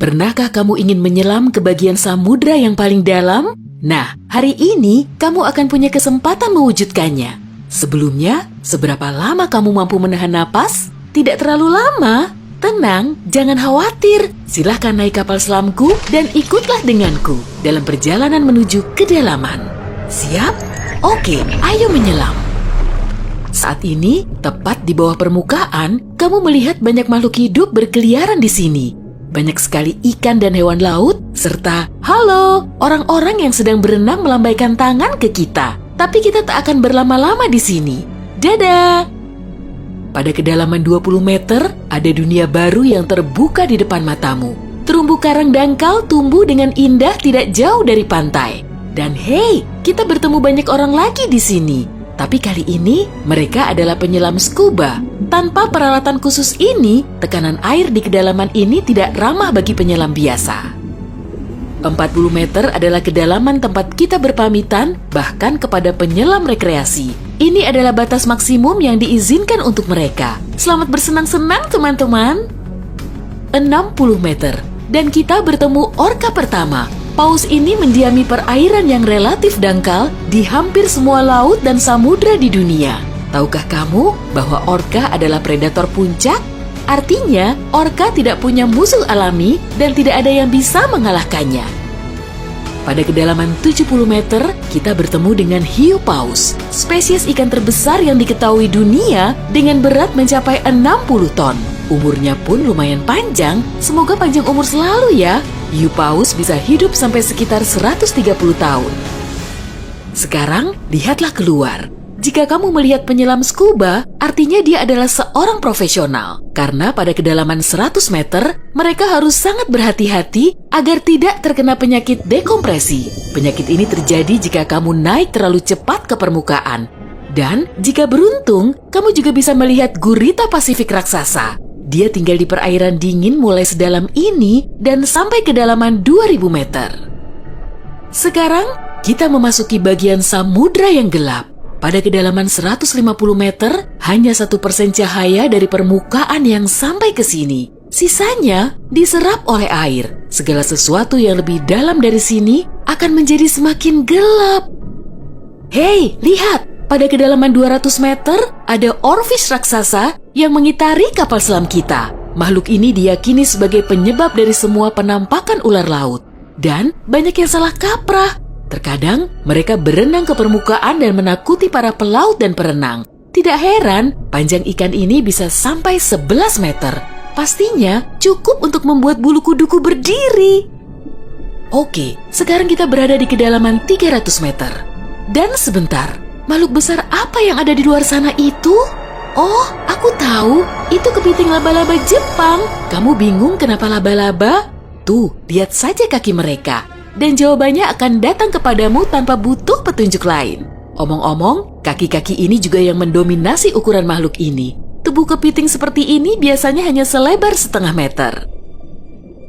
Pernahkah kamu ingin menyelam ke bagian samudra yang paling dalam? Nah, hari ini kamu akan punya kesempatan mewujudkannya. Sebelumnya, seberapa lama kamu mampu menahan napas? Tidak terlalu lama. Tenang, jangan khawatir. Silahkan naik kapal selamku dan ikutlah denganku dalam perjalanan menuju kedalaman. Siap? Oke, ayo menyelam. Saat ini, tepat di bawah permukaan, kamu melihat banyak makhluk hidup berkeliaran di sini. Banyak sekali ikan dan hewan laut, serta halo, orang-orang yang sedang berenang melambaikan tangan ke kita. Tapi kita tak akan berlama-lama di sini. Dadah! Pada kedalaman 20 meter, ada dunia baru yang terbuka di depan matamu. Terumbu karang dangkal tumbuh dengan indah tidak jauh dari pantai. Dan hey, kita bertemu banyak orang lagi di sini. Tapi kali ini, mereka adalah penyelam scuba. Tanpa peralatan khusus ini, tekanan air di kedalaman ini tidak ramah bagi penyelam biasa. 40 meter adalah kedalaman tempat kita berpamitan, bahkan kepada penyelam rekreasi. Ini adalah batas maksimum yang diizinkan untuk mereka. Selamat bersenang-senang, teman-teman. 60 meter, dan kita bertemu orka pertama. Paus ini mendiami perairan yang relatif dangkal di hampir semua laut dan samudra di dunia. Tahukah kamu bahwa orka adalah predator puncak? Artinya, orka tidak punya musuh alami dan tidak ada yang bisa mengalahkannya. Pada kedalaman 70 meter, kita bertemu dengan hiu paus, spesies ikan terbesar yang diketahui dunia dengan berat mencapai 60 ton. Umurnya pun lumayan panjang, semoga panjang umur selalu ya. Hiu paus bisa hidup sampai sekitar 130 tahun. Sekarang, lihatlah keluar. Jika kamu melihat penyelam scuba, artinya dia adalah seorang profesional. Karena pada kedalaman 100 meter, mereka harus sangat berhati-hati agar tidak terkena penyakit dekompresi. Penyakit ini terjadi jika kamu naik terlalu cepat ke permukaan. Dan jika beruntung, kamu juga bisa melihat gurita Pasifik raksasa. Dia tinggal di perairan dingin mulai sedalam ini dan sampai kedalaman 2000 meter. Sekarang, kita memasuki bagian samudra yang gelap. Pada kedalaman 150 meter, hanya 1% cahaya dari permukaan yang sampai ke sini. Sisanya diserap oleh air. Segala sesuatu yang lebih dalam dari sini akan menjadi semakin gelap. Hei, lihat! Pada kedalaman 200 meter, ada oarfish raksasa yang mengitari kapal selam kita. Makhluk ini diyakini sebagai penyebab dari semua penampakan ular laut. Dan banyak yang salah kaprah. Terkadang, mereka berenang ke permukaan dan menakuti para pelaut dan perenang. Tidak heran, panjang ikan ini bisa sampai 11 meter. Pastinya cukup untuk membuat bulu kuduku berdiri. Oke, sekarang kita berada di kedalaman 300 meter. Dan sebentar, makhluk besar apa yang ada di luar sana itu? Oh, aku tahu. Itu kepiting laba-laba Jepang. Kamu bingung kenapa laba-laba? Tuh, lihat saja kaki mereka. Dan jawabannya akan datang kepadamu tanpa butuh petunjuk lain. Omong-omong, kaki-kaki ini juga yang mendominasi ukuran makhluk ini. Tubuh kepiting seperti ini biasanya hanya selebar setengah meter.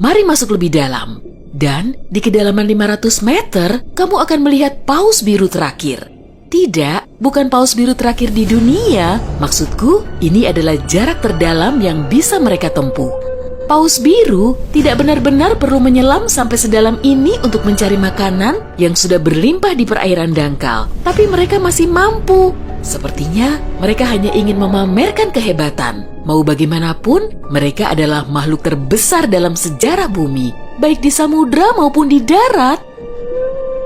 Mari masuk lebih dalam. Dan di kedalaman 500 meter, kamu akan melihat paus biru terakhir. Tidak, bukan paus biru terakhir di dunia. Maksudku, ini adalah jarak terdalam yang bisa mereka tempuh. Paus biru tidak benar-benar perlu menyelam sampai sedalam ini untuk mencari makanan yang sudah berlimpah di perairan dangkal. Tapi mereka masih mampu. Sepertinya mereka hanya ingin memamerkan kehebatan. Mau bagaimanapun, mereka adalah makhluk terbesar dalam sejarah bumi, baik di samudra maupun di darat.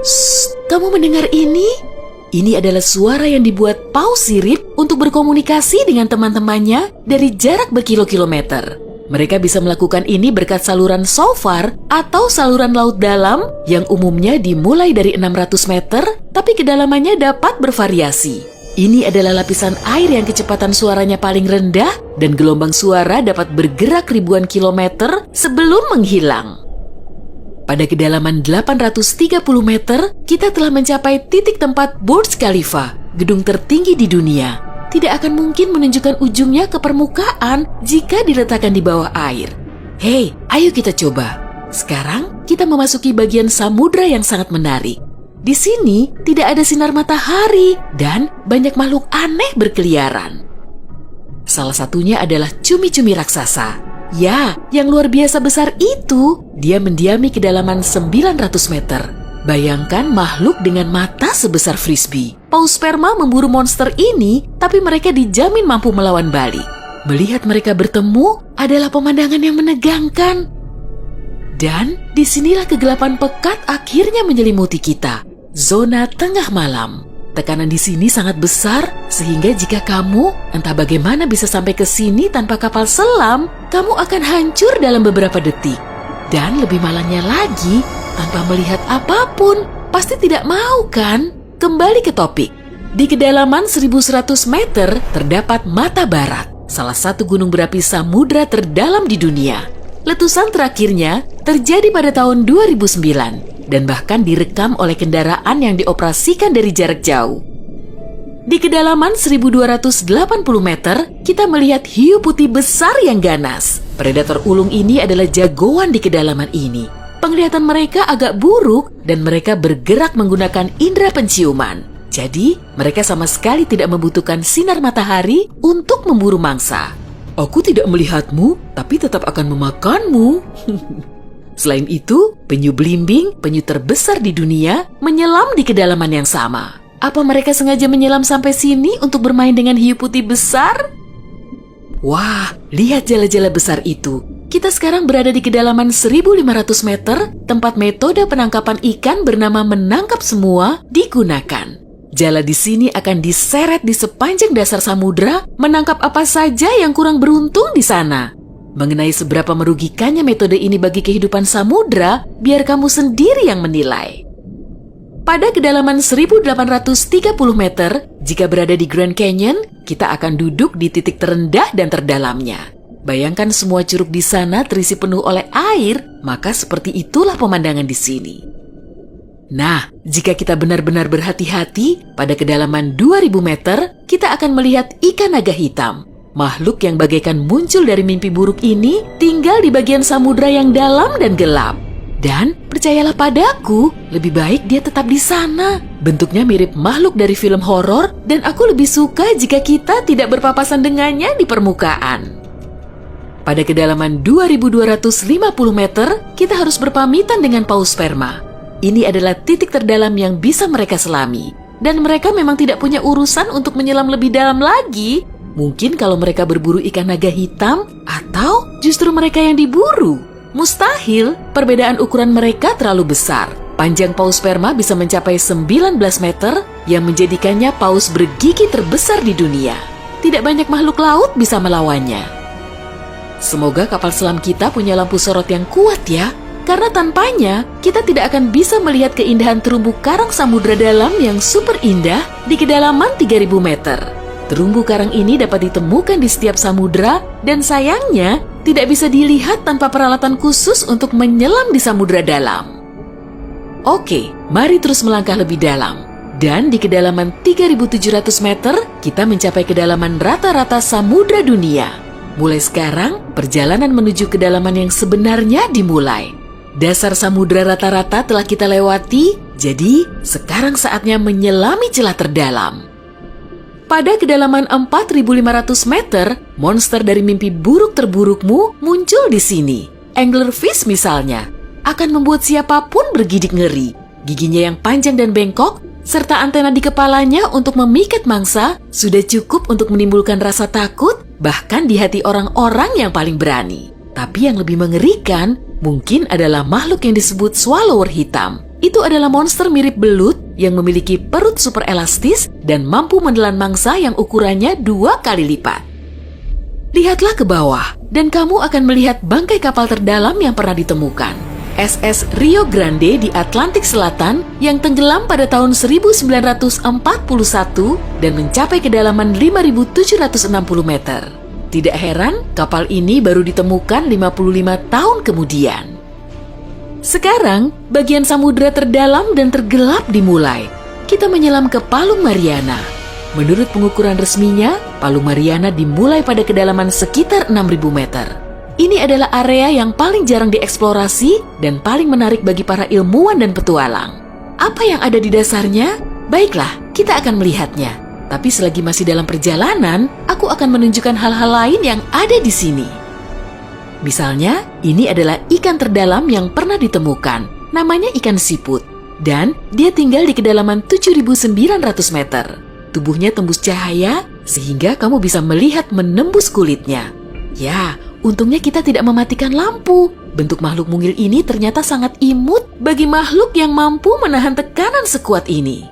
Shh, kamu mendengar ini? Ini adalah suara yang dibuat paus sirip untuk berkomunikasi dengan teman-temannya dari jarak berkilo-kilometer. Mereka bisa melakukan ini berkat saluran SOFAR atau saluran laut dalam yang umumnya dimulai dari 600 meter, tapi kedalamannya dapat bervariasi. Ini adalah lapisan air yang kecepatan suaranya paling rendah dan gelombang suara dapat bergerak ribuan kilometer sebelum menghilang. Pada kedalaman 830 meter, kita telah mencapai titik tempat Burj Khalifa, gedung tertinggi di dunia. Tidak akan mungkin menunjukkan ujungnya ke permukaan jika diletakkan di bawah air. Hei, ayo kita coba. Sekarang kita memasuki bagian samudra yang sangat menarik. Di sini tidak ada sinar matahari dan banyak makhluk aneh berkeliaran. Salah satunya adalah cumi-cumi raksasa. Ya, yang luar biasa besar itu. Dia mendiami kedalaman 900 meter. Bayangkan makhluk dengan mata sebesar frisbee. Paus sperma memburu monster ini, tapi mereka dijamin mampu melawan balik. Melihat mereka bertemu adalah pemandangan yang menegangkan. Dan disinilah kegelapan pekat akhirnya menyelimuti kita. Zona tengah malam. Tekanan di sini sangat besar, sehingga jika kamu entah bagaimana bisa sampai ke sini tanpa kapal selam, kamu akan hancur dalam beberapa detik. Dan lebih malangnya lagi, tanpa melihat apapun, pasti tidak mau kan? Kembali ke topik. Di kedalaman 1100 meter terdapat Mata Barat, salah satu gunung berapi samudra terdalam di dunia. Letusan terakhirnya terjadi pada tahun 2009 dan bahkan direkam oleh kendaraan yang dioperasikan dari jarak jauh. Di kedalaman 1280 meter, kita melihat hiu putih besar yang ganas. Predator ulung ini adalah jagoan di kedalaman ini. Penglihatan mereka agak buruk dan mereka bergerak menggunakan indera penciuman. Jadi, mereka sama sekali tidak membutuhkan sinar matahari untuk memburu mangsa. Aku tidak melihatmu, tapi tetap akan memakanmu. Selain itu, penyu belimbing, penyu terbesar di dunia, menyelam di kedalaman yang sama. Apa mereka sengaja menyelam sampai sini untuk bermain dengan hiu putih besar? Wah, lihat jala-jala besar itu. Kita sekarang berada di kedalaman 1500 meter, tempat metode penangkapan ikan bernama menangkap semua digunakan. Jala di sini akan diseret di sepanjang dasar samudra, menangkap apa saja yang kurang beruntung di sana. Mengenai seberapa merugikannya metode ini bagi kehidupan samudra, biar kamu sendiri yang menilai. Pada kedalaman 1830 meter, jika berada di Grand Canyon, kita akan duduk di titik terendah dan terdalamnya. Bayangkan semua curug di sana terisi penuh oleh air, maka seperti itulah pemandangan di sini. Nah, jika kita benar-benar berhati-hati, pada kedalaman 2000 meter, kita akan melihat ikan naga hitam. Makhluk yang bagaikan muncul dari mimpi buruk ini tinggal di bagian samudra yang dalam dan gelap. Dan percayalah padaku, lebih baik dia tetap di sana. Bentuknya mirip makhluk dari film horor dan aku lebih suka jika kita tidak berpapasan dengannya di permukaan. Pada kedalaman 2250 meter, kita harus berpamitan dengan paus sperma. Ini adalah titik terdalam yang bisa mereka selami. Dan mereka memang tidak punya urusan untuk menyelam lebih dalam lagi. Mungkin kalau mereka berburu ikan naga hitam, atau justru mereka yang diburu. Mustahil, perbedaan ukuran mereka terlalu besar. Panjang paus sperma bisa mencapai 19 meter, yang menjadikannya paus bergigi terbesar di dunia. Tidak banyak makhluk laut bisa melawannya. Semoga kapal selam kita punya lampu sorot yang kuat ya, karena tanpanya kita tidak akan bisa melihat keindahan terumbu karang samudra dalam yang super indah di kedalaman 3000 meter. Terumbu karang ini dapat ditemukan di setiap samudra dan sayangnya tidak bisa dilihat tanpa peralatan khusus untuk menyelam di samudra dalam. Oke, mari terus melangkah lebih dalam. Dan di kedalaman 3.700 meter, kita mencapai kedalaman rata-rata samudra dunia. Mulai sekarang, perjalanan menuju kedalaman yang sebenarnya dimulai. Dasar samudra rata-rata telah kita lewati, jadi sekarang saatnya menyelami celah terdalam. Pada kedalaman 4.500 meter, monster dari mimpi buruk terburukmu muncul di sini. Anglerfish misalnya, akan membuat siapapun bergidik ngeri. Giginya yang panjang dan bengkok, serta antena di kepalanya untuk memikat mangsa, sudah cukup untuk menimbulkan rasa takut, bahkan di hati orang-orang yang paling berani. Tapi yang lebih mengerikan, mungkin adalah makhluk yang disebut swallower hitam. Itu adalah monster mirip belut yang memiliki perut super elastis dan mampu menelan mangsa yang ukurannya 2 kali lipat. Lihatlah ke bawah, dan kamu akan melihat bangkai kapal terdalam yang pernah ditemukan. SS Rio Grande di Atlantik Selatan yang tenggelam pada tahun 1941 dan mencapai kedalaman 5.760 meter. Tidak heran, kapal ini baru ditemukan 55 tahun kemudian. Sekarang, bagian samudra terdalam dan tergelap dimulai. Kita menyelam ke Palung Mariana. Menurut pengukuran resminya, Palung Mariana dimulai pada kedalaman sekitar 6.000 meter. Ini adalah area yang paling jarang dieksplorasi dan paling menarik bagi para ilmuwan dan petualang. Apa yang ada di dasarnya? Baiklah, kita akan melihatnya. Tapi selagi masih dalam perjalanan, aku akan menunjukkan hal-hal lain yang ada di sini. Misalnya, ini adalah ikan terdalam yang pernah ditemukan. Namanya ikan siput. Dan dia tinggal di kedalaman 7.900 meter. Tubuhnya tembus cahaya sehingga kamu bisa melihat menembus kulitnya. Ya, untungnya kita tidak mematikan lampu. Bentuk makhluk mungil ini ternyata sangat imut bagi makhluk yang mampu menahan tekanan sekuat ini.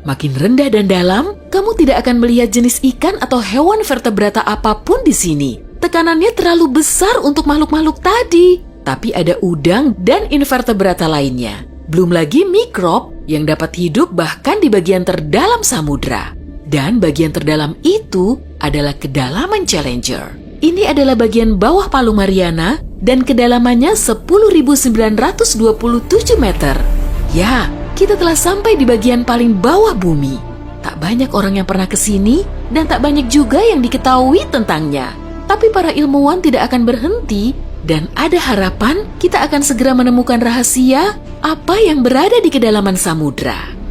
Makin rendah dan dalam, kamu tidak akan melihat jenis ikan atau hewan vertebrata apapun di sini. Tekanannya terlalu besar untuk makhluk-makhluk tadi. Tapi ada udang dan invertebrata lainnya. Belum lagi mikrob yang dapat hidup bahkan di bagian terdalam samudra. Dan bagian terdalam itu adalah kedalaman Challenger. Ini adalah bagian bawah Palu Mariana dan kedalamannya 10.927 meter. Ya, kita telah sampai di bagian paling bawah bumi. Tak banyak orang yang pernah ke sini dan tak banyak juga yang diketahui tentangnya. Tapi para ilmuwan tidak akan berhenti dan ada harapan kita akan segera menemukan rahasia apa yang berada di kedalaman samudra.